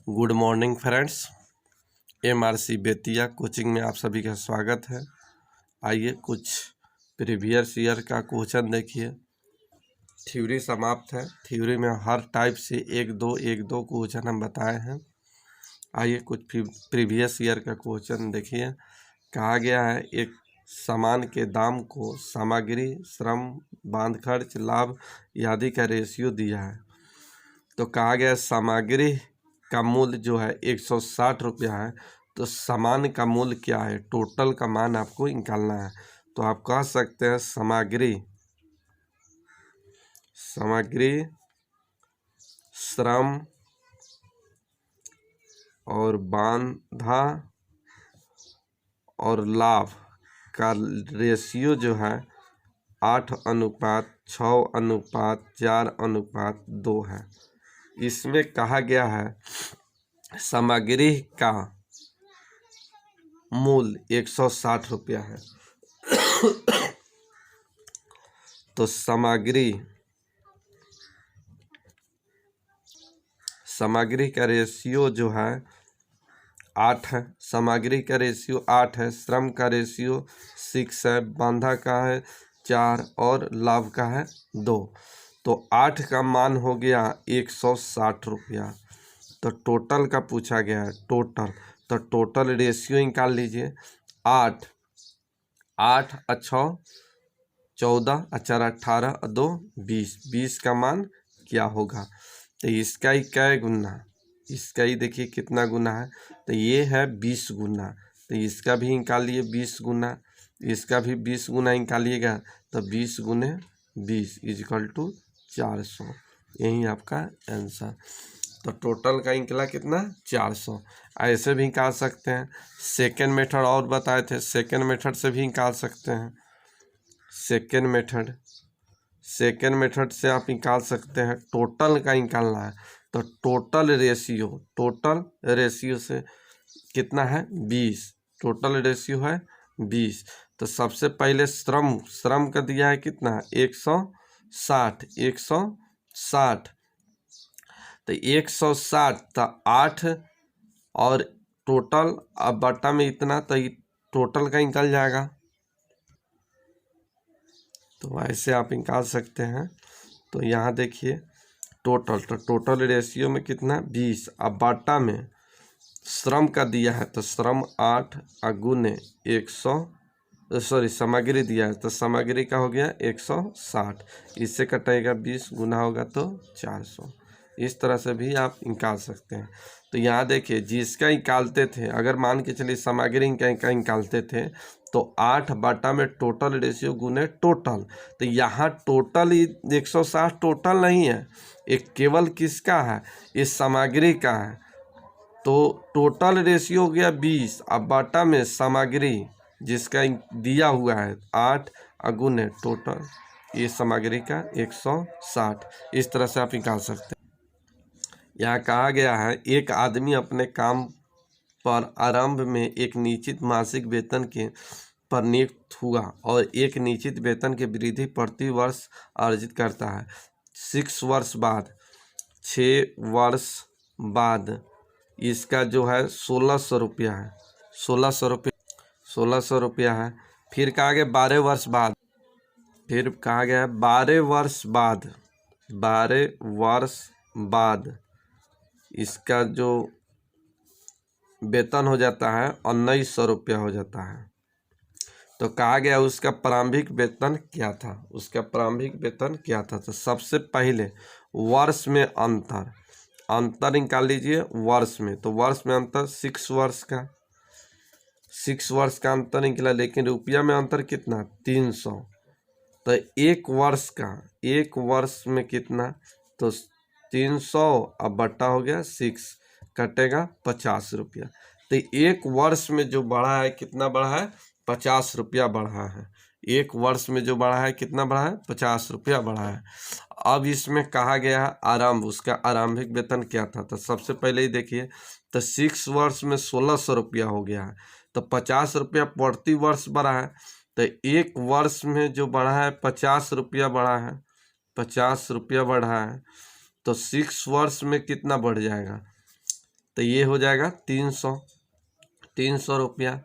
Good morning friends. MRC Bettiah coaching में आप सभी का स्वागत है। आइए कुछ प्रीवियस ईयर का क्वेश्चन देखिए। थ्योरी समाप्त है। थ्योरी में हर टाइप से एक दो क्वेश्चन हम बताए हैं। आइए कुछ प्रीवियस ईयर का क्वेश्चन देखिए। कहा गया है एक सामान के दाम को सामग्री, श्रम, बांध खर्च, लाभ आदि का रेशियो दिया है। तो कहा गया सामग्री का मूल्य जो है 160 रुपया है। तो सामान का मूल्य क्या है, टोटल का मान आपको निकालना है। तो आप कह सकते हैं सामग्री, श्रम और बांधा और लाभ का रेशियो जो है 8:6:4:2 है। इसमें कहा गया है सामग्री का मूल्य 160 रुपया है। तो सामग्री का रेशियो जो है 8 है। सामग्री का रेशियो 8 है। श्रम का रेशियो 6 है। बांधा का है 4 और लाभ का है 2। तो 8 का मान हो गया 160 रुपया। तो टोटल का पूछा गया है टोटल। तो टोटल रेशियो निकाल लीजिए। 8 8 14 18 2 20 20 का मान क्या होगा। तो इसका ही क्या गुना, इसका ही देखिए कितना गुना है। तो ये है 20 गुना। तो इसका भी निकालिए 20 गुना, इसका भी 20 गुना निकालिएगा। तो 20 गुने 20 = 400। यही आपका आंसर। तो टोटल का निकला कितना 400। ऐसे भी निकाल सकते हैं। सेकेंड मेथड और बताए थे, सेकेंड मेथड से भी निकाल सकते हैं। सेकेंड मेथड से आप निकाल सकते हैं। टोटल का निकालना है। तो टोटल रेशियो से कितना है 20। टोटल रेशियो है 20। तो सबसे पहले श्रम का दिया है कितना 160। तो 160 तो 8 और टोटल अब बटा में इतना, तो टोटल का निकल जाएगा। तो ऐसे आप निकाल सकते हैं। तो यहाँ देखिए टोटल, तो टोटल रेशियो में कितना 20। अब बाटा में श्रम का दिया है तो श्रम 8 गुने 100 सामग्री दिया है तो सामग्री का हो गया 160। इससे कटेगा 20 गुना होगा तो 400। इस तरह से भी आप निकाल सकते हैं। तो यहाँ देखिए जिसका निकालते थे, अगर मान के चलिए सामग्री का निकालते थे तो 8 बटा में टोटल रेशियो गुने टोटल। तो यहाँ टोटल 160 टोटल नहीं है, एक केवल किसका है, इस सामग्री का है। तो टोटल रेशियो हो गया 20। अब बाटा में सामग्री जिसका दिया हुआ है 8 गुने टोटल, ये सामग्री का 160। इस तरह से आप निकाल सकते हैं। यहाँ कहा गया है एक आदमी अपने काम पर आरंभ में एक निश्चित मासिक वेतन के पर नियुक्त हुआ और एक निश्चित वेतन की वृद्धि प्रति वर्ष अर्जित करता है। 6 वर्ष बाद इसका जो है 1600 रुपया है। 1600 रुपया है। फिर कहा गया 12 वर्ष बाद, फिर कहा गया 12 वर्ष बाद इसका जो वेतन हो जाता है 1900 रुपया हो जाता है। तो कहा गया उसका प्रारंभिक वेतन क्या था, तो सबसे पहले वर्ष में अंतर निकाल लीजिए वर्ष में। तो वर्ष में अंतर 6 वर्ष का अंतर निकला, लेकिन रुपया में अंतर कितना 300। तो एक वर्ष में कितना, तो 300 अब बट्टा हो गया 6, कटेगा 50 रुपया। तो एक वर्ष में जो बढ़ा है कितना बढ़ा है 50 रुपया बढ़ा है। एक वर्ष में जो बढ़ा है कितना बढ़ा है 50 रुपया बढ़ा है। अब इसमें कहा गया है आरंभ, उसका आरंभिक वेतन क्या था। तो सबसे पहले ही देखिए तो 6 वर्ष में 1600 रुपया हो गया है। तो 50 रुपया प्रति वर्ष बढ़ा है। तो एक वर्ष में जो बढ़ा है 50 रुपया बढ़ा है, 50 रुपया बढ़ा है। तो 6 वर्ष में कितना बढ़ जाएगा, तो ये हो जाएगा 300 रुपया।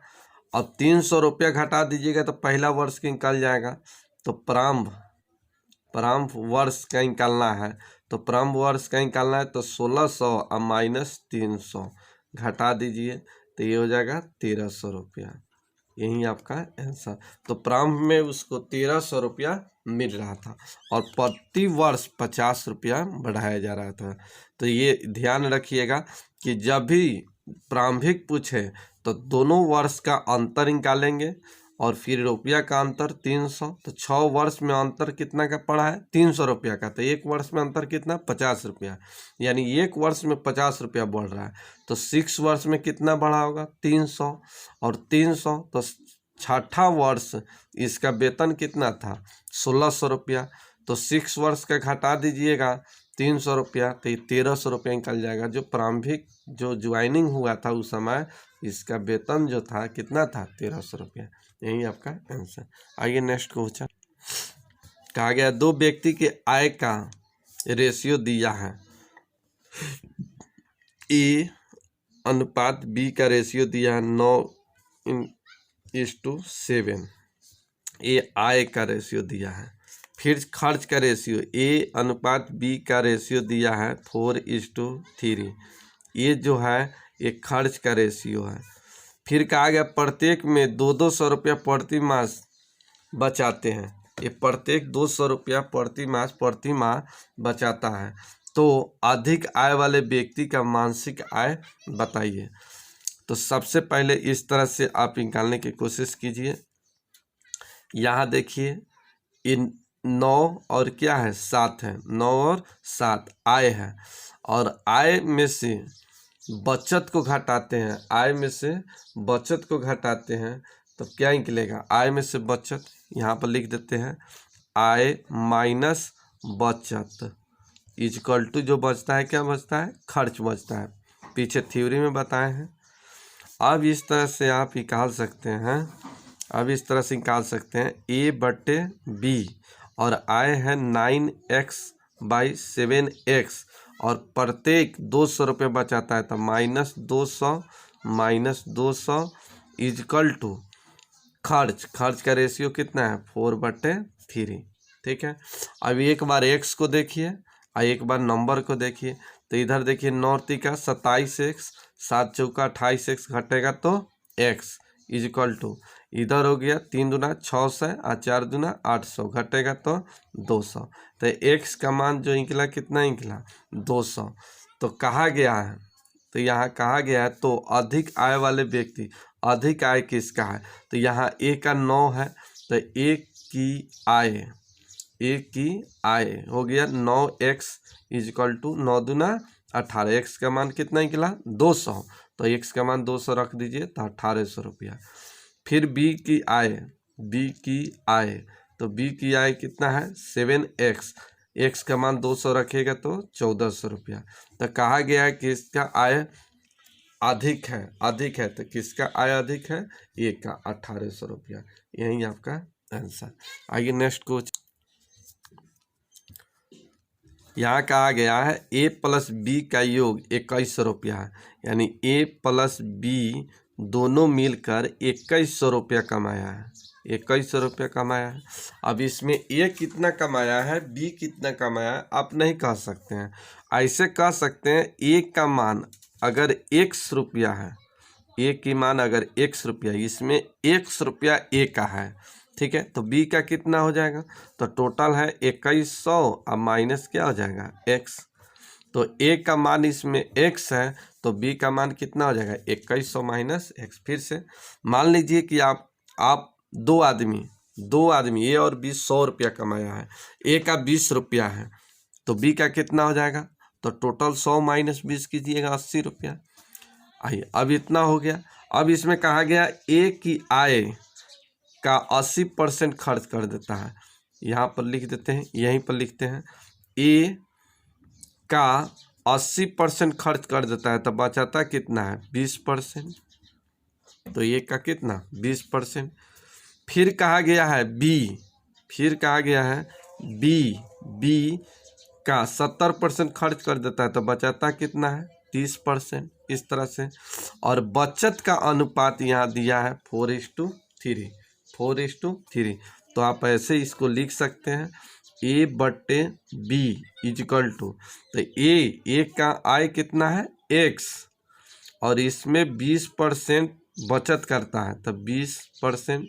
अब 300 रुपया घटा दीजिएगा तो पहला वर्ष का निकल जाएगा। तो प्रारंभ वर्ष का निकालना है, तो प्रारंभ वर्ष का निकालना है तो 1600 और माइनस 300 घटा दीजिए तो ये हो जाएगा 1300 रुपया। यही आपका आंसर। तो प्रारंभ में उसको 1300 रुपया मिल रहा था और प्रति वर्ष 50 रुपया बढ़ाया जा रहा था। तो ये ध्यान रखिएगा कि जब भी प्रारंभिक पूछे तो दोनों वर्ष का अंतर निकालेंगे और फिर रुपया का अंतर 300। तो 6 वर्ष में अंतर कितना का पड़ा है 300 रुपया का, तो एक वर्ष में अंतर कितना 50 रुपया, यानी एक वर्ष में 50 रुपया बढ़ रहा है। तो 6 वर्ष में कितना बढ़ा होगा 300 और 300, तो छठा वर्ष इसका वेतन कितना था 1600 रुपया। तो 6 वर्ष का घटा दीजिएगा 300 रुपया तो ये 1300 रुपया निकल जाएगा। जो प्रारंभिक जो ज्वाइनिंग हुआ था उस समय इसका वेतन जो था कितना था 1300 रुपया। यही आपका आंसर। आइए नेक्स्ट क्वेश्चन। कहा गया 2 व्यक्ति के आय का रेशियो दिया है, ए अनुपात बी का रेशियो दिया है 9:7। ये आय का रेशियो दिया है। फिर खर्च का रेशियो ए अनुपात बी का रेशियो दिया है 4:3। ये जो है ये खर्च का रेशियो है। फिर कहा गया प्रत्येक में 200 रुपया प्रति मास बचाते हैं। ये प्रत्येक 200 रुपया प्रति माह बचाता है। तो अधिक आय वाले व्यक्ति का मासिक आय बताइए। तो सबसे पहले इस तरह से आप निकालने की कोशिश कीजिए। यहाँ देखिए इन 9 और क्या है 7 है, 9 और 7 आय है और आय में से बचत को घटाते हैं, आय में से बचत को घटाते हैं तो क्या निकलेगा आय में से बचत। यहाँ पर लिख देते हैं आय माइनस बचत इक्वल टू जो बचता है क्या बचता है खर्च बचता है। पीछे थ्योरी में बताए हैं। अब इस तरह से आप निकाल सकते हैं, ए बटे बी और आय है 9x/7x और प्रत्येक 200 रुपये बचाता है तो -200 इक्वल टू खर्च का रेशियो कितना है 4/3। ठीक है। अब एक बार x को देखिए और एक बार नंबर को देखिए। तो इधर देखिए 9 का 27x, 7 चौका 28x घटेगा तो x इक्वल टू इधर हो गया 3 दूना 600 और 4 दूना 800 घटेगा तो 200। तो x का मान जो निकला कितना निकला 200। तो कहा गया है, तो यहाँ कहा गया है तो अधिक आय वाले व्यक्ति, अधिक आय किसका है तो यहाँ a का 9 है तो a की आय हो गया 9x इक्वल टू 9 दूना 18। x का मान कितना निकला 200 तो x का मान 200 रख दीजिए तो 1800 रुपया। फिर b की आय तो b की आय कितना है 7x, x का मान 200 रखेगा तो 1400 रुपया। तो कहा गया है कि इसका आय अधिक है तो किसका आय अधिक है a का 1800 रुपया। यही आपका आंसर। आइए नेक्स्ट क्वेश्चन। यहाँ कहा गया है a प्लस बी का योग 2100 रुपया है, यानी a प्लस बी दोनों मिलकर 2100 रुपया कमाया है, 2100 रुपया कमाया है। अब इसमें a कितना कमाया है b कितना कमाया है आप नहीं कह सकते हैं। ऐसे कह सकते हैं a का मान अगर x रुपया है, a की मान अगर x रुपया, इसमें x रुपया a का है, ठीक है। तो b का कितना हो जाएगा तो टोटल है 2100 और माइनस क्या हो जाएगा x। तो a का मान इसमें x है तो b का मान कितना हो जाएगा 2100 माइनस x। फिर से मान लीजिए कि आप दो आदमी a और b 100 रुपया कमाया है, a का 20 रुपया है तो b का कितना हो जाएगा तो टोटल 100 माइनस 20 कीजिएगा 80 रुपया। आइए अब इतना हो गया। अब इसमें कहा गया a की आय का 80% खर्च कर देता है। यहाँ पर लिख देते हैं, यहीं पर लिखते हैं a का 80% खर्च कर देता है तो बचाता कितना है 20%। तो ये का कितना 20%। फिर कहा गया है b का 70% खर्च कर देता है तो बचाता कितना है 30%, इस तरह से। और बचत का अनुपात यहाँ दिया है 4:3, 4:3। तो आप ऐसे इसको लिख सकते हैं A/B इजिकल टू, तो ए का आय कितना है x, और इसमें 20% बचत करता है, तो 20%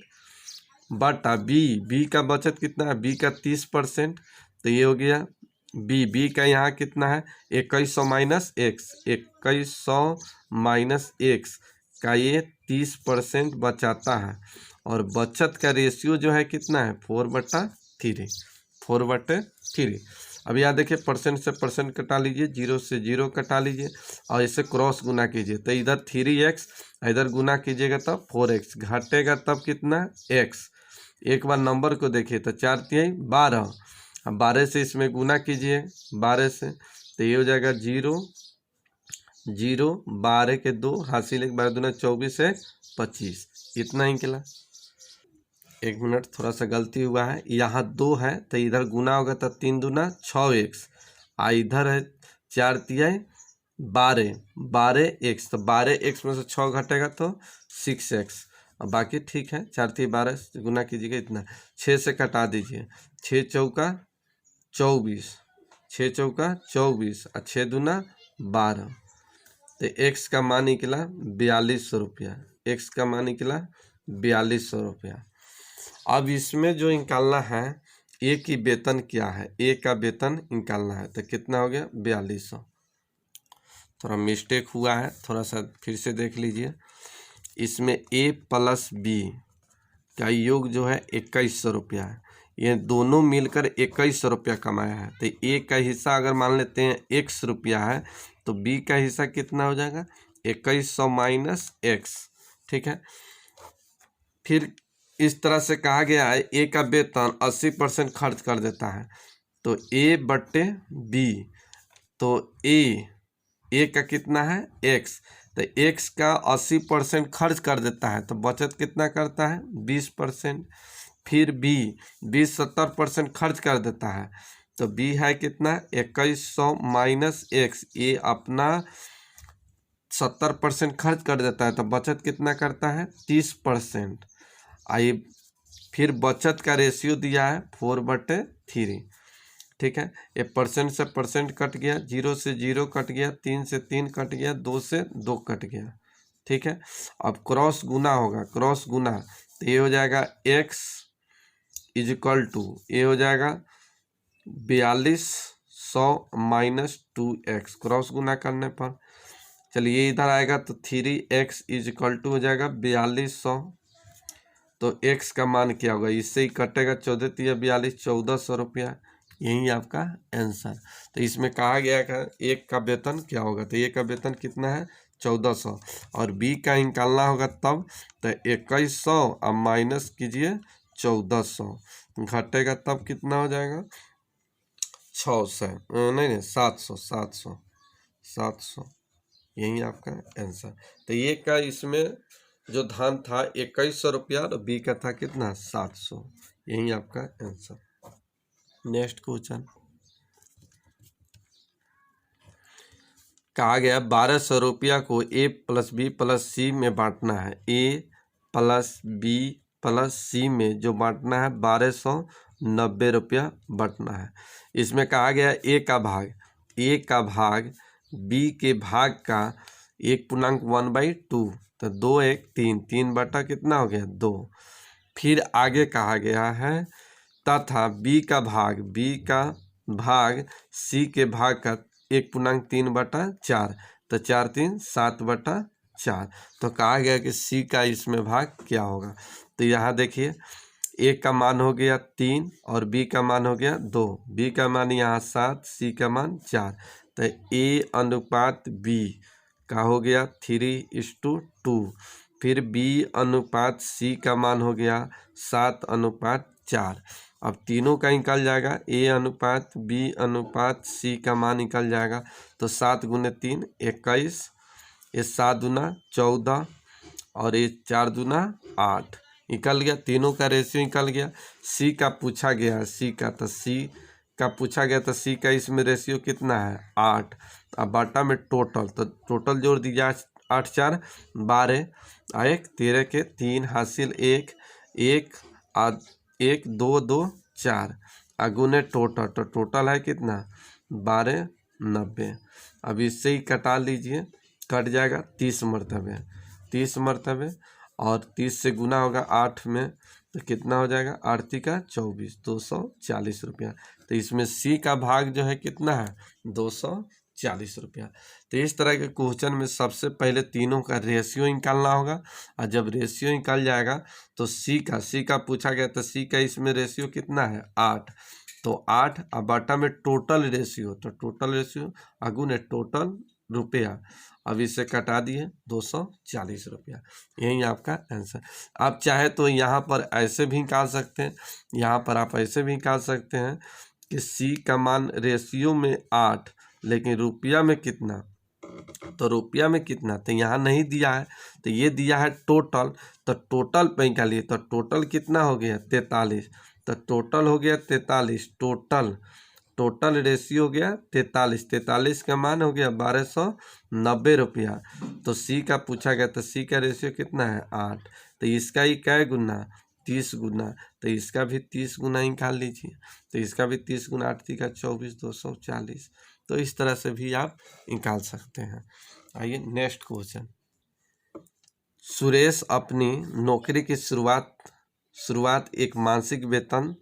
बटा बी का बचत कितना है, बी का 30%, तो ये हो गया बी का यहाँ कितना है 2100 माइनस एक्स, 2100 माइनस एक्स का ये 30% बचाता है। और बचत का रेशियो जो है कितना है 4/3, 4/3। अब यहाँ देखिए परसेंट से परसेंट कटा लीजिए, 0 से 0 कटा लीजिए और इसे क्रॉस गुना कीजिए, तो इधर 3x, इधर गुना कीजिएगा तब 4x, घटेगा तब कितना x। एक बार नंबर को देखिए तो 4×3 12, अब 12 से इसमें गुना कीजिए 12 से, तो ये हो जाएगा 0 0, 12 के 2 हासिल 1, 12 दूना 24, 1 25, इतना ही निकला। 1 मिनट, थोड़ा सा गलती हुआ है, यहाँ 2 है तो इधर गुना होगा तो 3 दूना 6x, इधर है 4×3 12, 12x, तो 12x में से 6 घटेगा तो 6x, और बाकी ठीक है। 4×3 12 से गुना कीजिएगा इतना, 6 से कटा दीजिए, 6 चौका 24, 6 चौका 24 और 6 दूना 12, तो x का मान निकला 4200 रुपया, x का मान निकला 4200 रुपया। अब इसमें जो निकालना है ए की वेतन क्या है, ए का वेतन निकालना है, तो कितना हो गया 4200। थोड़ा मिस्टेक हुआ है, थोड़ा सा फिर से देख लीजिए। इसमें ए प्लस बी का योग जो है 2100 रुपया है, ये दोनों मिलकर 2100 रुपया कमाया है। तो ए का हिस्सा अगर मान लेते हैं x रुपया है, तो बी का हिस्सा कितना हो जाएगा 2100 माइनस x, ठीक है। फिर इस तरह से कहा गया है ए का वेतन 80% खर्च कर देता है, तो A/B, तो ए का कितना है x, तो x का 80% खर्च कर देता है, तो बचत कितना करता है 20%। फिर B 70% खर्च कर देता है, तो B है कितना 2100 माइनस x, ये अपना 70% खर्च कर देता है, तो बचत कितना करता है 30%। आइए, फिर बचत का रेशियो दिया है 4/3, ठीक है। ये परसेंट से परसेंट कट गया, 0 से 0 कट गया, 3 से 3 कट गया, 2 से 2 कट गया, ठीक है। अब क्रॉस गुना होगा, क्रॉस गुना, तो ये हो जाएगा x इजिकल टू, ये हो जाएगा 4200 माइनस 2x, क्रॉस गुना करने पर चलिए इधर आएगा तो 3x इजिकल टू हो जाएगा 4200, तो x का मान क्या होगा, इससे ही कटेगा, 14×3 42, 1400 रुपया, यही आपका आंसर। तो इसमें कहा गया है एक का वेतन क्या होगा, तो एक का वेतन कितना है 1400, और बी का निकालना होगा तब, तो 2100 अब माइनस कीजिए 1400, घटेगा तब कितना हो जाएगा 600, नहीं 700, 700, 700, यही आपका आंसर। तो ये का इसमें जो धान था 2100 रुपया और बी का था कितना 700, यही आपका आंसर। नेक्स्ट क्वेश्चन कहा गया 1200 रुपया को ए प्लस बी प्लस सी में बांटना है, ए प्लस बी प्लस सी में जो बांटना है 1290 रुपया बांटना है। इसमें कहा गया ए का भाग बी के भाग का 1/1/2, तो 2 1 3, 3 कितना हो गया 2। फिर आगे कहा गया है तथा बी का भाग सी के भाग का 1/3/4, तो 4×3 7/4। तो कहा गया कि सी का इसमें भाग क्या होगा, तो यहाँ देखिए ए का मान हो गया 3 और बी का मान हो गया 2, बी का मान यहाँ 7, सी का मान 4, तो ए अनुपात बी का हो गया 3:2। फिर बी अनुपात सी का मान हो गया 7:4। अब तीनों का निकल जाएगा, ए अनुपात बी अनुपात सी का मान निकल जाएगा, तो 7 × 3 21, ये 7 दूना 14 और ये 4 दूना 8, निकल गया, तीनों का रेशियो निकल गया। सी का पूछा गया है, सी का, तो सी का पूछा गया तो सी का इसमें रेशियो कितना है 8। अब बाटा में टोटल, तो टोटल जोड़ दीजिए 8 4 12 और 1 13 के 3 हासिल 1 1 1 2 2 4 अगुने टोटल, तो टोटल है कितना 12 90। अब इससे ही कटा लीजिए, कट जाएगा 30 मरतबे, 30 मरतबे और 30 से गुना होगा 8 में तो कितना हो जाएगा 8 का 24 240 रुपया। तो इसमें सी का भाग जो है कितना है 240 रुपया। तो इस तरह के क्वेश्चन में सबसे पहले तीनों का रेशियो निकालना होगा और जब रेशियो निकल जाएगा तो सी का पूछा गया तो सी का इसमें रेशियो कितना है 8। तो 8 और बाटा में टोटल रेशियो, तो टोटल रेशियो अगुने टोटल रुपया। अब इसे कटा दिए 240 रुपया, यही आपका आंसर। आप चाहे तो यहाँ पर ऐसे भी निकाल सकते हैं, यहाँ पर आप ऐसे भी निकाल सकते हैं कि सी का मान रेशियो में 8 लेकिन रुपया में कितना, तो रुपया में कितना तो यहाँ नहीं दिया है, तो ये दिया है टोटल, तो टोटल पे निकालिए। तो टोटल कितना हो गया 43, तो टोटल हो गया 43, टोटल रेशियो हो गया 43, 43 का मान हो गया 1290 रुपया। तो सी का पूछा गया तो सी का रेशियो कितना है 8, तो इसका ही क्या गुना 30 गुना, तो इसका भी 30 गुना निकाल लीजिए। तो इसका भी 30 गुना 8 का 24 240। तो इस तरह से भी आप निकाल सकते हैं। आइए नेक्स्ट क्वेश्चन। सुरेश अपनी नौकरी की शुरुआत एक मासिक वेतन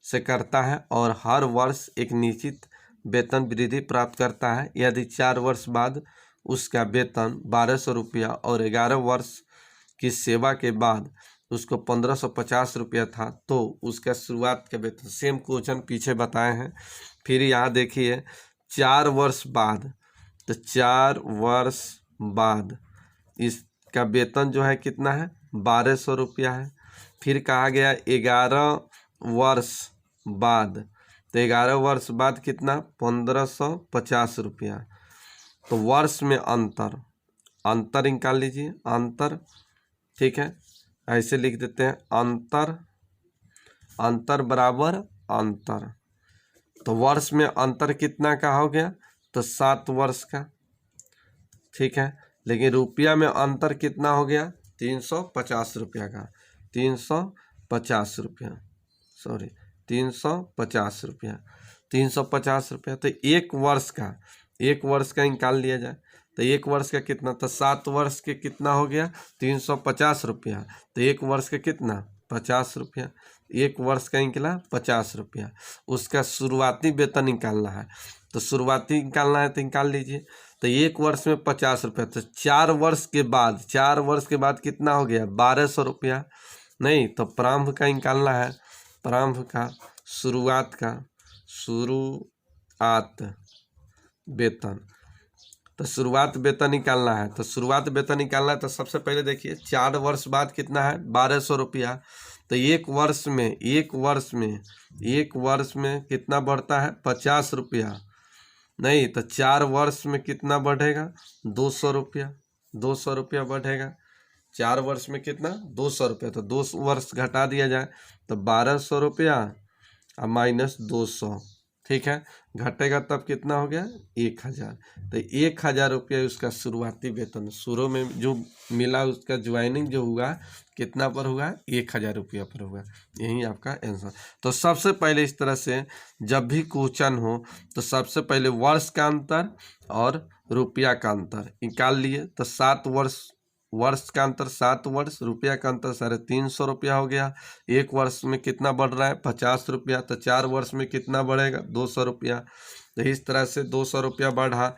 से करता है और हर वर्ष एक निश्चित वेतन वृद्धि प्राप्त करता है। यदि 4 वर्ष बाद उसका वेतन 1200 रुपया और 11 वर्ष की सेवा के बाद उसको 1550 रुपया था, तो उसका शुरुआत का वेतन, सेम क्वेश्चन पीछे बताए हैं। फिर यहाँ देखिए 4 वर्ष बाद, तो 4 वर्ष बाद इसका वेतन जो है कितना है 1200 रुपया है। फिर कहा गया 11 वर्ष बाद, तो 11 वर्ष बाद कितना 1550 रुपया। तो वर्ष में अंतर निकाल लीजिए, अंतर, ठीक है, ऐसे लिख देते हैं अंतर बराबर अंतर। तो वर्ष में अंतर कितना का हो गया तो 7 वर्ष का, ठीक है। लेकिन रुपया में अंतर कितना हो गया 350 रुपया का, 350 रुपया, सॉरी 350 रुपया, 350 रुपया। तो एक वर्ष का निकाल लिया जाए तो एक वर्ष का कितना, तो 7 वर्ष के कितना हो गया 350 रुपया, तो एक वर्ष का कितना 50 रुपया, एक वर्ष का निकला 50 रुपया। उसका शुरुआती वेतन निकालना है, तो शुरुआती निकालना है तो निकाल लीजिए। तो एक वर्ष में 50 रुपया, तो 4 वर्ष के बाद कितना हो गया 1200 रुपया। नहीं तो प्रारंभ का निकालना है, प्रारंभ का शुरुआत वेतन, तो शुरुआत वेतन निकालना है। तो शुरुआत वेतन निकालना है तो सबसे पहले देखिए 4 वर्ष बाद कितना है 1200 रुपया। तो एक वर्ष में कितना बढ़ता है 50 रुपया। नहीं तो 4 वर्ष में कितना बढ़ेगा 200 रुपया, 200 रुपया बढ़ेगा। 4 वर्ष में कितना 200 रुपया, तो 2 वर्ष घटा दिया जाए तो 1200 रुपया और माइनस 200, ठीक है, घटेगा तब कितना हो गया 1000। तो 1000 रुपया उसका शुरुआती वेतन, शुरू में जो मिला उसका ज्वाइनिंग जो हुआ कितना पर हुआ 1000 रुपया पर हुआ। यही आपका आंसर। तो सबसे पहले इस तरह से जब भी क्वेश्चन हो तो सबसे पहले वर्ष का अंतर और रुपया का अंतर निकाल लिए। तो 7 वर्ष का अंतर 7 वर्ष, रुपया का अंतर 350 रुपया हो गया। एक वर्ष में कितना बढ़ रहा है 50 रुपया, तो 4 वर्ष में कितना बढ़ेगा 200 रुपया। तो इस तरह से 200 रुपया बढ़ा।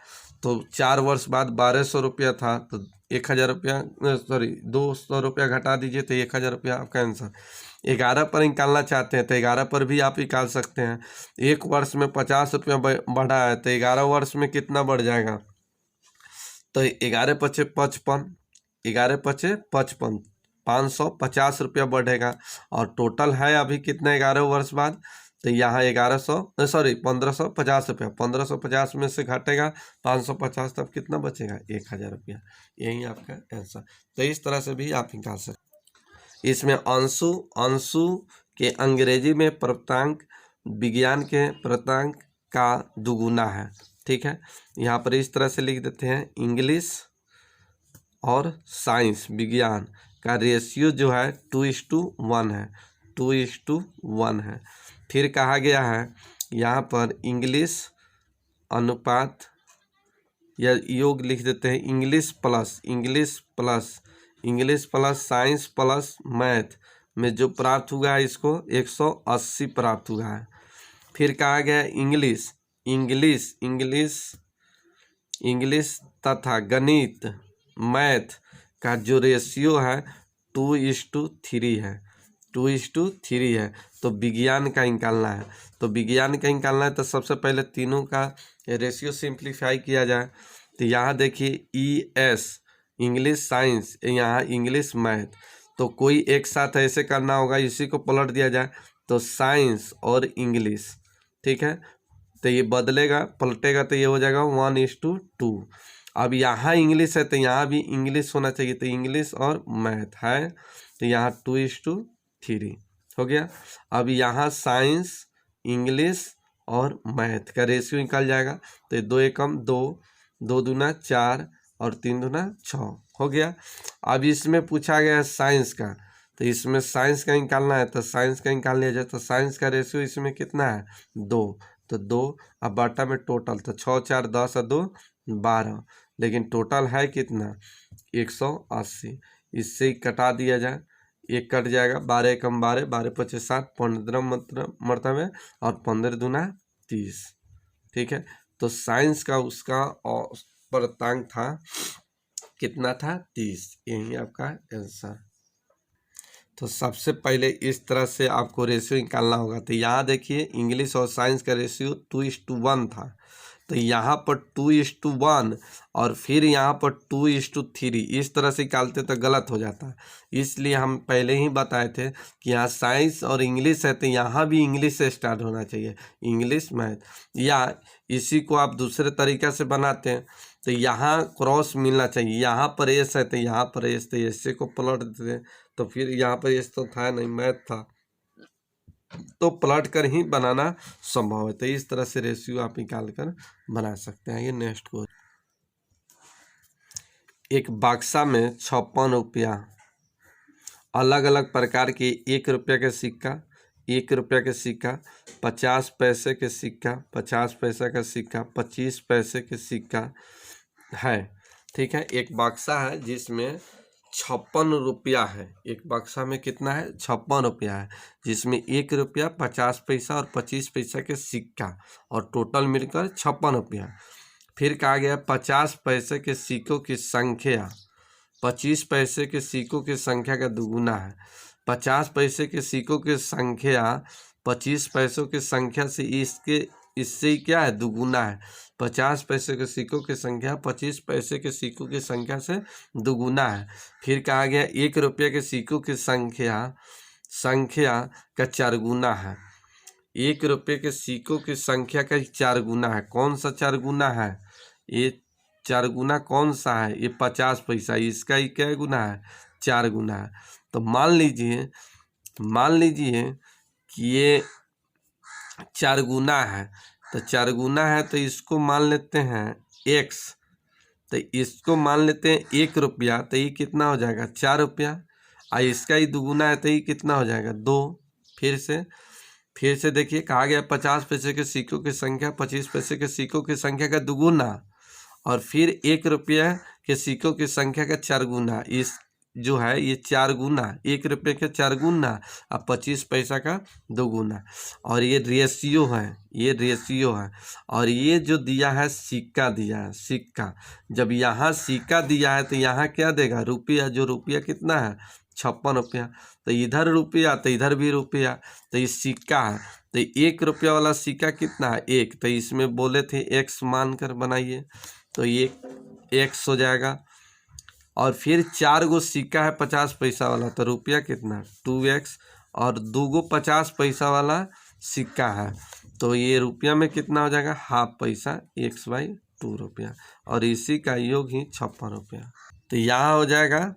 तो 4 वर्ष बाद 1200 रुपया था, तो 1000 रुपया, सॉरी 200 रुपया घटा दीजिए तो 1000 रुपया आपका आंसर। 11 पर निकालना चाहते हैं तो 11 पर भी आप निकाल सकते हैं। एक वर्ष में 50 रुपया बढ़ा है तो 11 वर्ष में कितना बढ़ जाएगा, तो 11 पचे 55, 11 पचे 55, 550 रुपया बढ़ेगा। और टोटल है अभी कितना 11 वर्ष बाद, तो यहाँ 1550 रुपया, 1550 में से घटेगा 550, तब कितना बचेगा 1000 रुपया। यही आपका आंसर। तो इस तरह से भी आप निकाल सकते। इसमें अंशु के अंग्रेजी में प्राप्तांक विज्ञान के पूर्णांक का दुगुना है। ठीक है, यहाँ पर इस तरह से लिख देते हैं, इंग्लिश और साइंस विज्ञान का रेशियो जो है 2:1 है, 2:1 है। फिर कहा गया है यहाँ पर इंग्लिश अनुपात या योग लिख देते हैं, English plus science plus math में जो प्राप्त हुआ है इसको 180 प्राप्त हुआ है। फिर कहा गया इंग्लिश तथा गणित मैथ का जो रेशियो है 2:3 है, 2:3 है। तो विज्ञान का निकालना है, तो सबसे पहले तीनों का रेशियो सिंप्लीफाई किया जाए। तो यहाँ देखिए ES इंग्लिश साइंस, यहाँ इंग्लिश मैथ, तो कोई एक साथ ऐसे करना होगा, इसी को पलट दिया जाए तो साइंस और इंग्लिश। ठीक है, तो ये बदलेगा, पलटेगा तो ये हो जाएगा 1:2। अब यहाँ इंग्लिश है तो यहाँ भी इंग्लिश होना चाहिए, तो इंग्लिश और मैथ है तो यहाँ 2:3 हो गया। अब यहाँ साइंस इंग्लिश और मैथ का रेशियो निकल जाएगा, तो 2 एकम 2, 2 दूना 4 और 3 दूना 6 हो गया। अब इसमें पूछा गया है साइंस का, तो इसमें साइंस का निकालना है, तो साइंस का निकाल लिया जाए। तो साइंस का रेशियो इसमें कितना है 2, तो 2 अब बाटा में टोटल, तो 6 4 10 और 2 12, लेकिन टोटल है कितना 180। इससे ही कटा दिया जाए, एक कट जाएगा, 12 एकम 12, 12 पचे 7, 15 मरतबे और 15 दूना 30। ठीक है, तो साइंस का उसका पूर्णांक था कितना था 30, यही आपका आंसर। तो सबसे पहले इस तरह से आपको रेशियो निकालना होगा। तो यहाँ देखिए इंग्लिश और साइंस का रेशियो 2:1 था, तो यहाँ पर 2:1 और फिर यहाँ पर 2:3, इस तरह से निकालते तो गलत हो जाता। इसलिए हम पहले ही बताए थे कि यहाँ साइंस और इंग्लिश है तो यहाँ भी इंग्लिश से स्टार्ट होना चाहिए, इंग्लिश मैथ। या इसी को आप दूसरे तरीक़ा से बनाते हैं तो यहाँ क्रॉस मिलना चाहिए, यहाँ पर एस है तो यहाँ पर एस, तो एस को पलट देते हैं, तो फिर यहाँ पर एस तो था नहीं, मैथ था, तो पलट कर ही बनाना संभव है। तो इस तरह से रेशियो आप निकाल कर बना सकते हैं। ये नेक्स्ट को, एक बक्सा में 56 रुपया अलग अलग प्रकार के 1 रुपया के सिक्का, 1 रुपया के सिक्का, 50 पैसे के सिक्का, 50 पैसा का सिक्का, 25 पैसे के सिक्का है। ठीक है, एक बक्सा है जिसमें 56 रुपया है, एक बक्सा में कितना है 56 रुपया है, जिसमें 1 रुपया 50 पैसा और 25 पैसा के सिक्का और टोटल मिलकर 56 रुपया। फिर कहा गया 50 पैसे के सिक्कों की संख्या 25 पैसे के सिक्कों की संख्या का दुगुना है। 50 पैसे के सिक्कों की संख्या 25 पैसों की संख्या से इससे क्या है दुगुना है। 50 पैसे के सिक्कों की संख्या 25 पैसे के सिक्कों की संख्या से दुगुना है। फिर कहा गया 1 रुपये के सिक्कों की संख्या का 4 गुना है। 1 रुपये के सिक्कों की संख्या का 4 गुना है। कौन सा 4 गुना है? ये 4 गुना कौन सा है? ये 50 पैसा, इसका ही क्या गुना है? 4 गुना है। तो मान लीजिए कि ये 4 गुना है, तो 4 गुना है तो इसको मान लेते हैं x, तो इसको मान लेते हैं 1 रुपया, तो ये कितना हो जाएगा 4 रुपया। और इसका ही दुगुना है तो ये कितना हो जाएगा 2। फिर से देखिए कहा गया 50 पैसे के सिक्कों की संख्या 25 पैसे के सिक्कों की संख्या का दुगुना, और फिर 1 रुपया के सिक्कों की संख्या का 4 गुना। इस जो है ये 4 गुना, 1 रुपये के 4 गुना और 25 पैसा का 2 गुना, और ये रेशियो है। और ये जो दिया है सिक्का दिया है, सिक्का। जब यहाँ सिक्का दिया है तो यहाँ क्या देगा? रुपया। जो रुपया कितना है 56 रुपया, तो इधर रुपया तो इधर भी रुपया, तो ये सिक्का है। तो 1 रुपया वाला सिक्का कितना है 1, तो इसमें बोले थे x मान कर बनाइए, तो ये x हो जाएगा। और फिर 4 गो सिक्का है 50 पैसा वाला, तो रुपया कितना 2x, और 2 गो 50 पैसा वाला सिक्का है, तो ये रुपया में कितना हो जाएगा हाफ पैसा, x/2 रुपया, और इसी का योग ही 56 रुपया। तो यहाँ हो जाएगा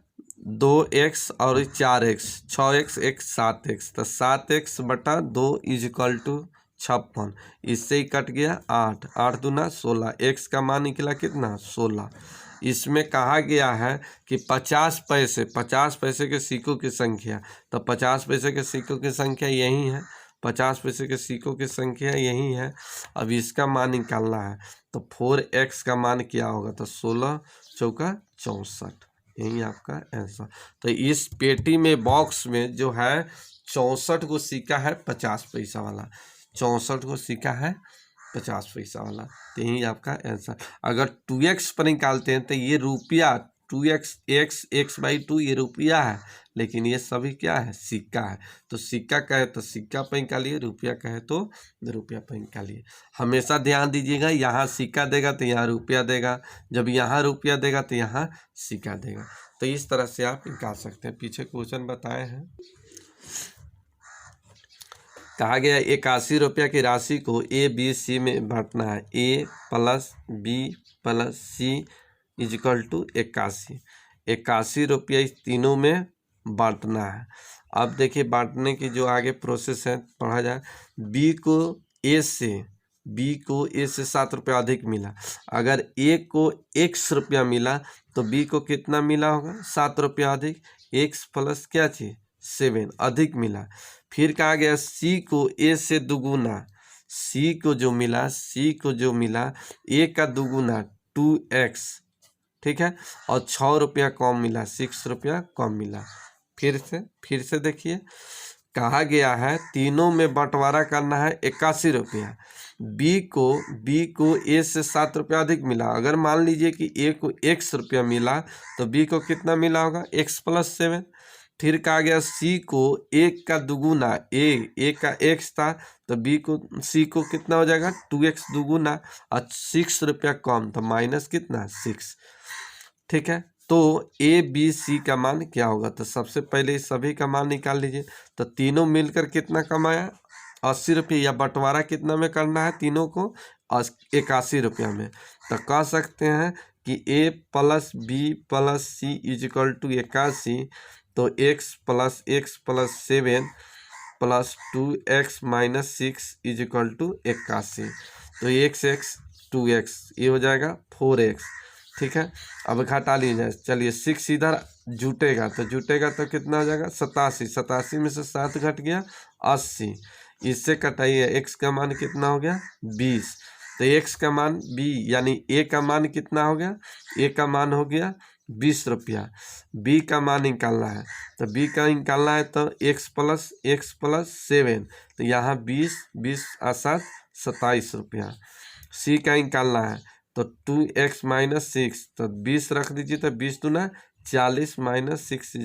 2x और 4x, 6x, 7x, तो 7x/2 = 56, इससे ही कट गया 8, 8 दूना 16, x का मान निकला कितना 16। इसमें कहा गया है कि 50 पैसे के सिक्कों की संख्या, तो 50 पैसे के सिक्कों की संख्या यही है, 50 पैसे के सिक्कों की संख्या यही है। अब इसका मान निकालना है, तो 4x का मान क्या होगा, तो 16 चौका 64, यही आपका आंसर। तो इस पेटी में बॉक्स में जो है 64 को सिक्का है 50 पैसा वाला, 64 को सिक्का है 50 पैसा वाला, तो यही आपका आंसर। अगर 2x पर निकालते हैं तो ये रुपया 2x, x/2 ये रुपया है, लेकिन ये सभी क्या है, सिक्का है। तो सिक्का कहे तो सिक्का पर निकालिए, रुपया कहे तो रुपया पर निकालिए। हमेशा ध्यान दीजिएगा, यहाँ सिक्का देगा तो यहाँ रुपया देगा, जब यहाँ रुपया देगा तो यहाँ सिक्का देगा। तो इस तरह से आप निकाल सकते हैं। पीछे क्वेश्चन बताए हैं, कहा गया 81 रुपया की राशि को ABC में बांटना है, A + B + C = 81। 81 रुपया इस तीनों में बांटना है। अब देखिए बांटने की जो आगे प्रोसेस है पढ़ा जाए। B को A से 7 रुपया अधिक मिला। अगर A को X रुपया मिला तो B को कितना मिला होगा, 7 रुपया अधिक, X + क्या चीज 7 अधिक मिला। फिर कहा गया C को A से दुगुना, C को जो मिला A का दुगुना 2x, ठीक है, और 6 रुपया कम मिला, 6 रुपया कम मिला। फिर से देखिए, कहा गया है तीनों में बंटवारा करना है 81 रुपया। B को A से 7 रुपया अधिक मिला। अगर मान लीजिए कि A को x रुपया मिला तो B को कितना मिला होगा, x + 7। फिर कहा गया C को 1 का दुगुना, A का x था तो C को कितना हो जाएगा 2x दुगुना, और 6 रुपया कम तो माइनस कितना 6, ठीक है। तो ABC का मान क्या होगा, तो सबसे पहले सभी का मान निकाल लीजिए। तो तीनों मिलकर कितना कमाया 80 रुपये, या बंटवारा कितना में करना है तीनों को 81 रुपया में। तो कह सकते हैं कि A + B + C = 81, तो x + 7 + 2x - 6 = 81। तो x 2x ये हो जाएगा 4x, ठीक है। अब घटा लीजिए, चलिए 6 इधर जुटेगा तो कितना हो जाएगा 87, 87 में से 7 घट गया 80, इससे कटाइए x का मान कितना हो गया 20। तो x का मान B यानी A का मान कितना हो गया, A का मान हो गया 20 रुपया। B का मान निकालना है, तो B का निकालना है तो x + 7, तो यहाँ 20 और 7 27 रुपया। C का निकालना है तो 2x - 6, तो 20 रख दीजिए, तो 20 दूना 40 - 6 =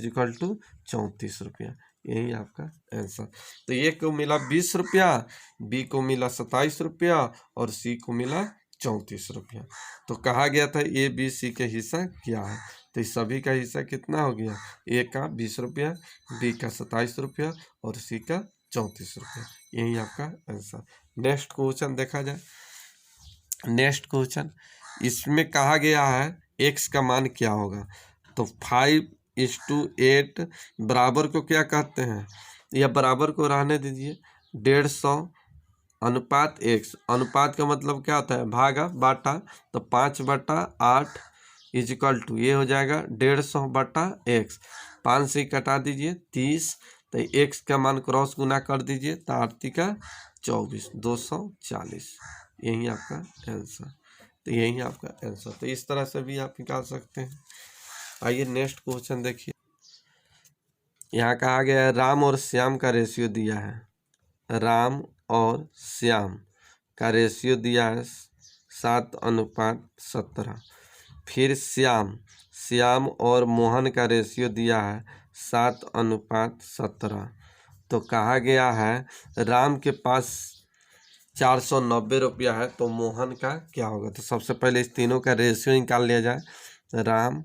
34 रुपया, यही आपका आंसर। तो A को मिला 20 रुपया, B को मिला 27 रुपया और C को मिला 34 रुपया। तो कहा गया था A B C के हिस्सा क्या है, तो इस सभी का हिस्सा कितना हो गया, A का 20 रुपया, B का 27 रुपया और C का 34 रुपया, यही आपका आंसर। नेक्स्ट क्वेश्चन देखा जाए। नेक्स्ट क्वेश्चन, इसमें कहा गया है x का मान क्या होगा, तो 5:8 बराबर को क्या कहते हैं, या बराबर को रहने दीजिए, 150 अनुपात x। अनुपात का मतलब क्या होता है, भागा बाटा, तो 5/8 = ये हो जाएगा 150/x। 5 से कटा दीजिए 30, तो x का मान क्रॉस गुना कर दीजिए, तो 8 का 24, 240, यही आपका आंसर। तो यही आपका आंसर। तो इस तरह से भी आप निकाल सकते हैं। आइए नेक्स्ट क्वेश्चन देखिए। यहाँ कहा गया है राम और श्याम का रेशियो दिया है। राम और श्याम का रेशियो दिया है 7:17। फिर श्याम और मोहन का रेशियो दिया है 7:17। तो कहा गया है राम के पास 490 रुपया है, तो मोहन का क्या होगा। तो सबसे पहले इस तीनों का रेशियो निकाल लिया जाए। राम,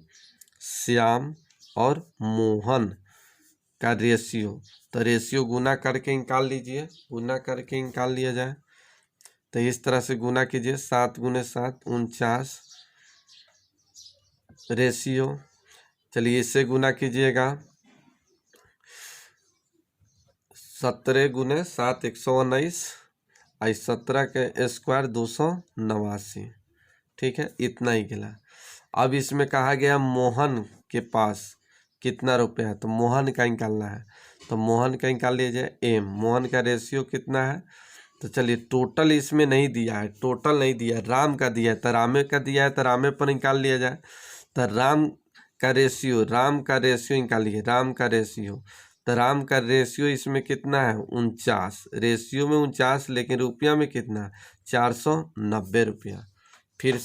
श्याम और मोहन का रेशियो, तो रेशियो गुना करके निकाल लीजिए, गुना करके निकाल लिया जाए। तो इस तरह से गुना कीजिए, 7 × 7 = 49 रेशियो। चलिए इससे गुना कीजिएगा, 17 × 7 = 119 और 17 के स्क्वायर 289, ठीक है, इतना ही गिला। अब इसमें कहा गया मोहन के पास कितना रुपया है, तो मोहन का निकालना है, तो मोहन का निकाल लीजिए एम। मोहन का रेशियो कितना है, तो चलिए टोटल इसमें नहीं दिया है, टोटल नहीं दिया है, राम का दिया है, तो रामे का दिया है, तो रामे पर निकाल लिया जाए। तो राम का रेशियो निकालिए, राम का रेशियो, तो राम का रेशियो इसमें कितना है 49, रेशियो में 49, लेकिन रुपया में कितना 490 रुपया। फिर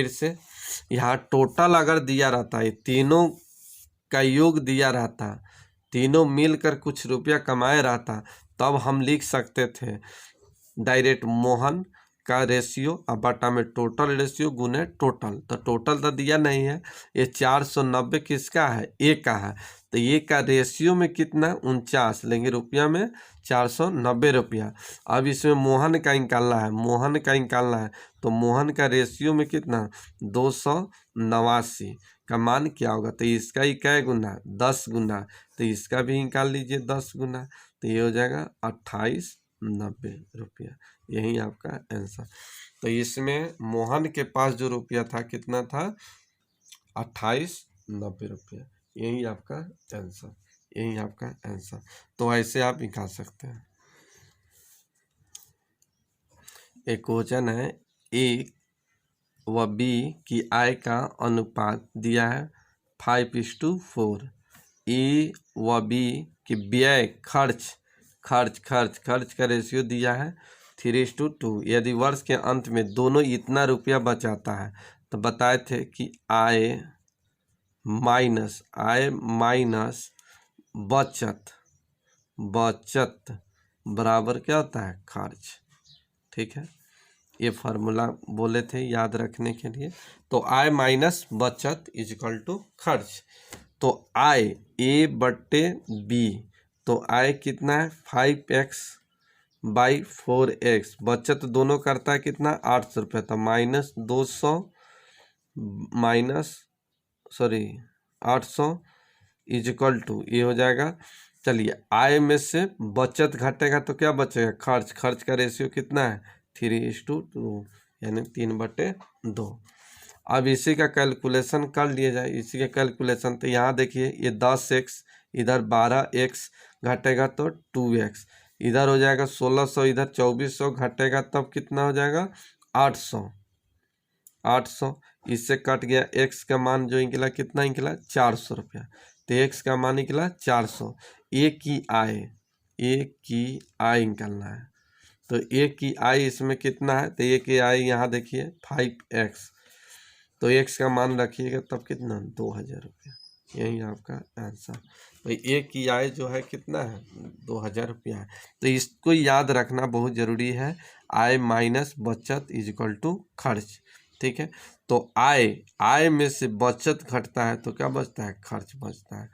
से यहाँ टोटल अगर दिया रहता है, तीनों का योग दिया रहता, तीनों मिलकर कुछ रुपया कमाए रहता, तब हम लिख सकते थे डायरेक्ट मोहन का रेशियो और बटा में टोटल रेशियो गुने टोटल। तो टोटल तो दिया नहीं है, ये 490 किसका है, ए का है, तो ये का रेशियो में कितना 49, लेंगे रुपया में 490 रुपया। अब इसमें मोहन का निकालना है, तो मोहन का रेशियो में कितना 289 का मान क्या होगा, तो इसका ही क्या गुना 10 गुना, तो इसका भी निकाल लीजिए 10 गुना, तो ये हो जाएगा 2890 रुपया। यही आपका आंसर। तो इसमें मोहन के पास जो रुपया था कितना था 2890 रुपया। यही आपका आंसर, तो ऐसे आप निकाल सकते हैं। एक क्वेश्चन है, ए व बी की आय का अनुपात दिया है 5:4। ए व बी की व्यय खर्च का रेशियो दिया है 3:2। यदि वर्ष के अंत में दोनों इतना रुपया बचाता है, तो बताए थे कि आय माइनस बचत बराबर क्या होता है खर्च, ठीक है। ये फार्मूला बोले थे याद रखने के लिए। तो आय माइनस बचत इज इक्वल टू खर्च। तो आय ए बट्टे बी, तो आय कितना है 5x/4x, बचत दोनों करता है कितना 800 रुपये, तो -800 इज इक्वल टू ये हो जाएगा। चलिए आय में से बचत घटेगा तो क्या बचेगा खर्च का रेशियो कितना है 3:2, यानी 3/2। अब इसी का कैलकुलेशन कर लिया जाए, इसी का कैलकुलेशन। तो यहाँ देखिए ये 10x, इधर 12x घटेगा तो 2x, इधर हो जाएगा 1600, इधर 2400 घटेगा तब कितना हो जाएगा 800। इससे कट गया x का मान जो निकला कितना निकला 400 रुपया, तो x का मान निकला 400। एक की आय निकालना है, तो एक की आय इसमें कितना है, तो एक की आय यहाँ देखिए 5x, तो x का मान रखिएगा तब कितना 2000 रुपया। यही आपका आंसर। तो एक की आय जो है कितना है 2000 रुपया है। तो इसको याद रखना बहुत ज़रूरी है, आय माइनस बचत इज इक्वल टू खर्च, ठीक है। तो आय में से बचत घटता है तो क्या बचता है खर्च बचता है,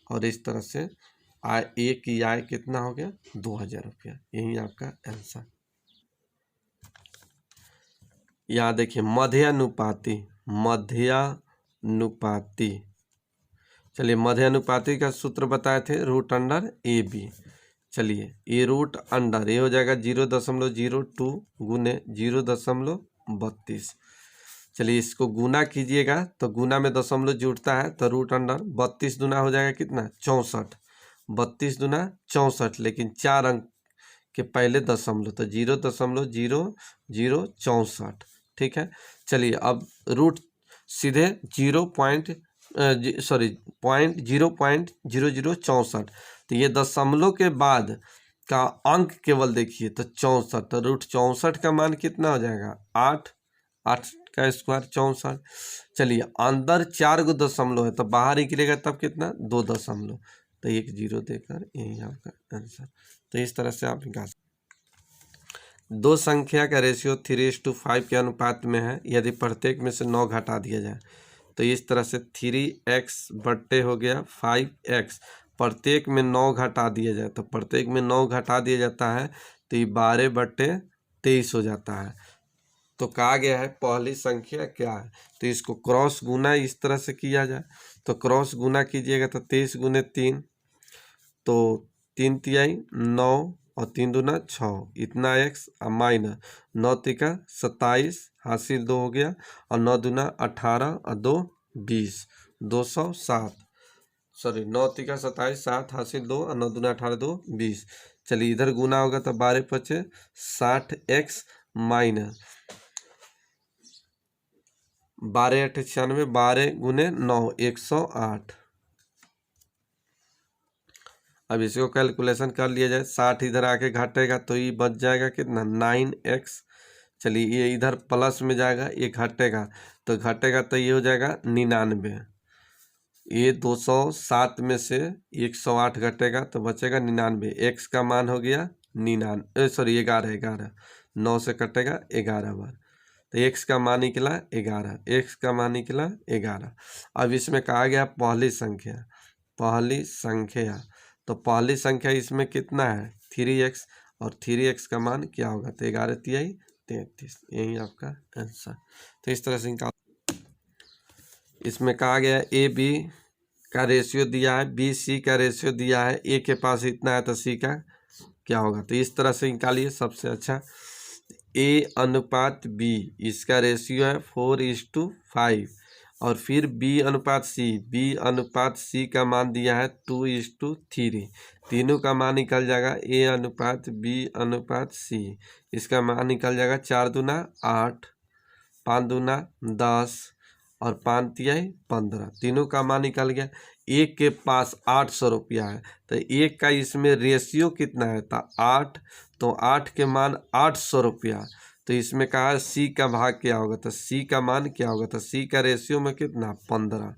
और इस तरह से एक की आय कितना हो गया 2000 रुपया। यही आपका आंसर। यहाँ देखिए मध्यानुपाती, चलिए मध्यानुपाती का सूत्र बताए थे √AB। चलिए ये √, ये हो जाएगा 0.02 गुने 0.32। चलिए इसको गुना कीजिएगा तो गुना में दशमलव जुड़ता है, तो √32 दुना हो जाएगा कितना 64, 32 दुना 64, लेकिन 4 अंक के पहले दशमलव, तो 0.0064, ठीक है। चलिए अब रूट सीधे 0.0064, तो ये दशमलव के बाद का अंक केवल देखिए तो 64, तो √64 का मान कितना हो जाएगा 8 का स्क्वायर 64। चलिए अंदर 4 गो दशमलव है, तो बाहर निकलेगा तब कितना 2 दशमलव, तो 1 0 देकर यही आपका आंसर। तो इस तरह से आप निकाल, दो संख्या का रेशियो 3:5 के अनुपात में है, यदि प्रत्येक में से 9 घटा दिया जाए, तो इस तरह से 3x बट्टे हो गया 5x, प्रत्येक में 9 घटा दिया जाए, तो प्रत्येक में 9 घटा दिया जाता है तो ये 12/23 हो जाता है। तो कहा गया है पहली संख्या क्या है, तो इसको क्रॉस गुना इस तरह से किया जाए, तो क्रॉस गुना कीजिएगा तो 23 गुने 3, तो 3 तिहाई 9 और 3 दूना 6, इतना x माइनस 9 तिका 27 हासिल 2 हो गया, और 9 दूना 18 और 2 20, 207, सॉरी 9 तिका 27 7 हासिल 2 और 9 दूना 18 2 20। चलिए इधर गुना होगा तो 12 पचे 60x माइनस 12 8 96, 12 गुने 9 108। अब इसको कैलकुलेशन कर लिया जाए, 60 इधर आके घटेगा तो ये बच जाएगा कितना 9x। चलिए ये इधर प्लस में जाएगा, ये घटेगा तो ये हो जाएगा 99। ये 207 में से 108 घटेगा तो बचेगा 99। x का मान हो गया 99, सॉरी 11, 9 से कटेगा 11 बार, तो x का मान निकला 11, x का मान निकला 11। अब इसमें कहा गया पहली संख्या, तो पहली संख्या इसमें कितना है 3x, और 3x का मान क्या होगा तो 11 तिहाई 33, यही आपका आंसर। तो इस तरह से निकाल। इसमें कहा गया ए बी का रेशियो दिया है, बी सी का रेशियो दिया है, ए के पास इतना है तो सी का क्या होगा, तो इस तरह से निकालिए। सबसे अच्छा ए अनुपात बी, इसका रेशियो है 4:5, और फिर बी अनुपात सी का मान दिया है 2:3, तीनों का मान निकल जाएगा ए अनुपात बी अनुपात सी, इसका मान निकल जाएगा 4 दूना 8, 5 दूना 10 और 5 तिहाई 15, तीनों का मान निकल गया। एक के पास 800 रुपया है तो एक का इसमें रेशियो कितना है तो 8, तो 8 के मान 800 रुपया, तो इसमें कहा है सी का भाग क्या होगा तो सी का मान क्या होगा, तो सी का रेशियो में कितना 15,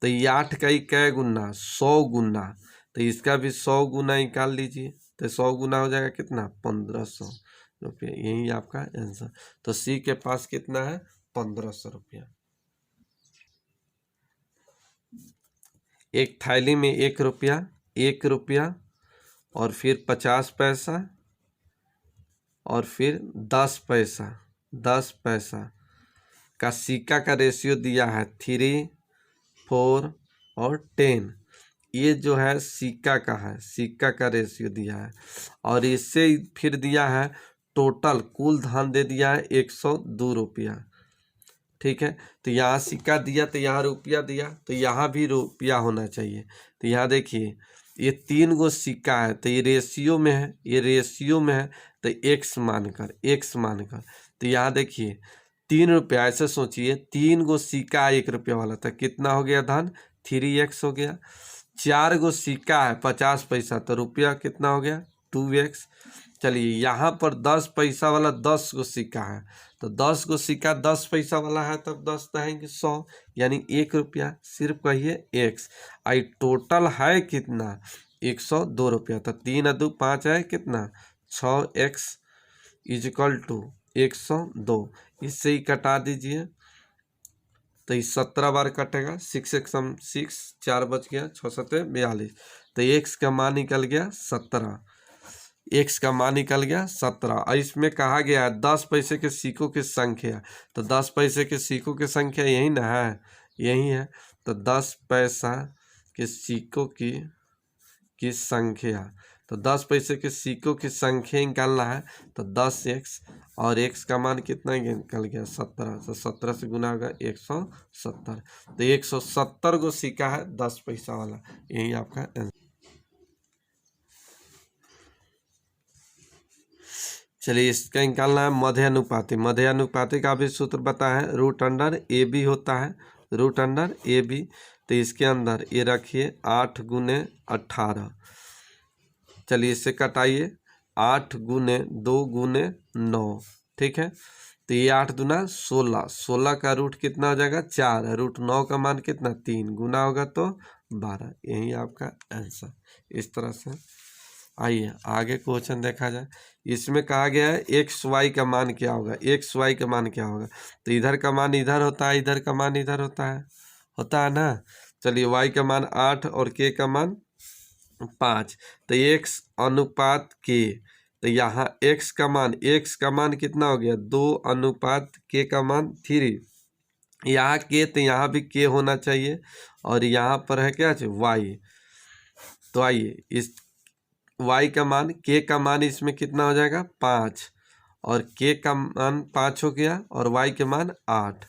तो ये 8 का ही कै गुना 100 गुना, तो इसका भी 100 गुना निकाल लीजिए, तो 100 गुना हो जाएगा कितना 1500 रुपया, यही आपका आंसर। तो सी के पास कितना है 1500 रुपया। एक थैली में 1 रुपया और फिर 50 पैसा और फिर 10 पैसा का सिक्का का रेशियो दिया है 3, 4 और 10। ये जो है सिक्का का रेशियो दिया है, और इससे फिर दिया है टोटल कुल धन दे दिया है 102 रुपया। ठीक है, तो यहाँ सिक्का दिया तो यहाँ रुपया दिया, तो यहाँ भी रुपया होना चाहिए। तो यहाँ देखिए ये 3 गो सिक्का है तो ये रेशियो में है, तो x मानकर तो यहाँ देखिए 3 रुपया, ऐसे सोचिए 3 गो सिक्का 1 रुपया वाला, तो कितना हो गया धन 3x हो गया। 4 गो सिक्का है 50 पैसा, तो रुपया कितना हो गया 2x। चलिए यहाँ पर 10 पैसा वाला 10 गो सिक्का है, तो 10 गो सिक्का 10 पैसा वाला है तब 10 रहेंगे 100, यानी 1 रुपया, सिर्फ कहिए x। आई टोटल है कितना 102 रुपया, तो 3 2 5 है कितना 6x इजिकल टू 102, इससे ही कटा दीजिए तो ये 17 बार कटेगा, 6 x 6, 4 बच गया 6 7 42, तो x का मान निकल गया 17, x का मान निकल गया 17। और इसमें कहा गया है 10 पैसे के सिक्कों की संख्या, तो 10 पैसे के सिक्कों की संख्या यही ना है, यही है, तो 10 पैसा के सिक्कों की संख्या, तो 10 पैसे के सिक्कों की संख्या निकालना है, तो 10x और x का मान कितना निकल गया 17, तो 17 से गुना होगा 170, तो 170 गो सिक्का है 10 पैसा वाला, यही आपका आंसर। चलिए इसका निकालना है मध्य अनुपाती का भी सूत्र पता है, √ए होता है, √ए, तो इसके अंदर ये रखिए 8 गुने 18, चलिए इससे कटाइए 8 गुने 2 गुने 9, ठीक है, तो ये 8 दूना 16, 16 का रूट कितना हो जाएगा 4, √9 का मान कितना 3, गुना होगा तो 12, यही आपका आंसर। इस तरह से आइए आगे क्वेश्चन देखा जाए। इसमें कहा गया है XY का मान क्या होगा, XY का मान क्या होगा, तो इधर का मान इधर होता है, इधर का मान इधर होता है ना। चलिए y का मान 8 और k का मान 5, तो x अनुपात k, तो यहाँ x का मान कितना हो गया 2 अनुपात k का मान 3, यहाँ k तो यहाँ भी k होना चाहिए, और यहाँ पर है क्या y। तो आइए इस y का मान, k का मान इसमें कितना हो जाएगा 5, और k का मान 5 हो गया और y के मान 8।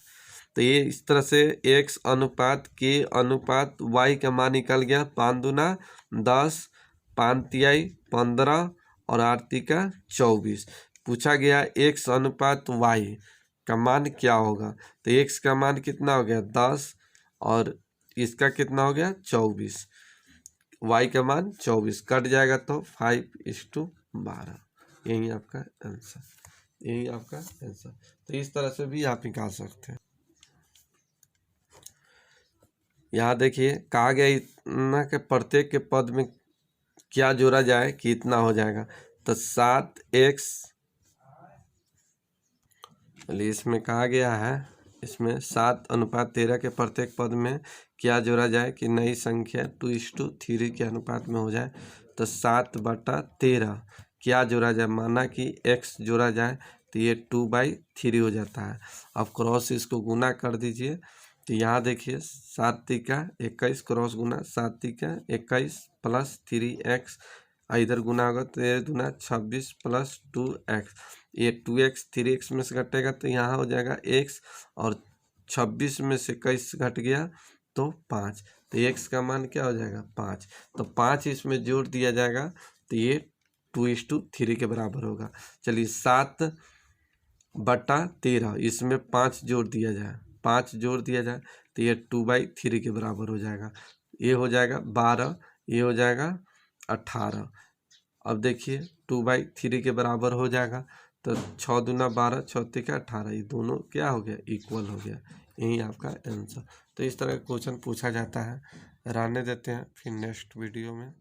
तो ये इस तरह से x अनुपात k अनुपात y का मान निकल गया। 5 दूना 10, 5 तिहाई 15 और 8 तिका 24। पूछा गया x अनुपात y का मान क्या होगा, तो x का मान कितना हो गया 10 और इसका कितना हो गया 24, y का मान 24 कट जाएगा तो 5:12। यही आपका आंसर, यही आपका आंसर। तो इस तरह से भी आप निकाल सकते हैं। यहाँ देखिए कहा गया इतना के प्रत्येक के पद में क्या जोड़ा जाए कि इतना हो जाएगा, तो 7x, चलिए इसमें कहा गया है, इसमें 7:13 के प्रत्येक पद में क्या जोड़ा जाए कि नई संख्या 2:3 के अनुपात में हो जाए, तो 7/13 क्या जोड़ा जाए, माना कि x जोड़ा जाए तो ये 2/3 हो जाता है। अब क्रॉस इसको गुना कर दीजिए, तो यहाँ देखिए 7 तिका 21 क्रॉस गुना 7 तिका 21 प्लस 3x, इधर गुना होगा तो 13 दूना 26 प्लस 2x, ये 2x 3x में से घटेगा तो यहाँ हो जाएगा x, और 26 में से 21 घट गया तो 5, तो x का मान क्या हो जाएगा 5। तो 5 इसमें जोड़ दिया जाएगा तो ये 2:3 के बराबर होगा। चलिए 7/13 इसमें 5 जोड़ दिया जाए, 5 जोड़ दिया जाए तो ये 2/3 के बराबर हो जाएगा। ये हो जाएगा 12, ये हो जाएगा 18। अब देखिए 2/3 के बराबर हो जाएगा तो 6 दूना 12, 6 तिका 18, ये दोनों क्या हो गया इक्वल हो गया। यही आपका आंसर। तो इस तरह का क्वेश्चन पूछा जाता है। रहने देते हैं, फिर नेक्स्ट वीडियो में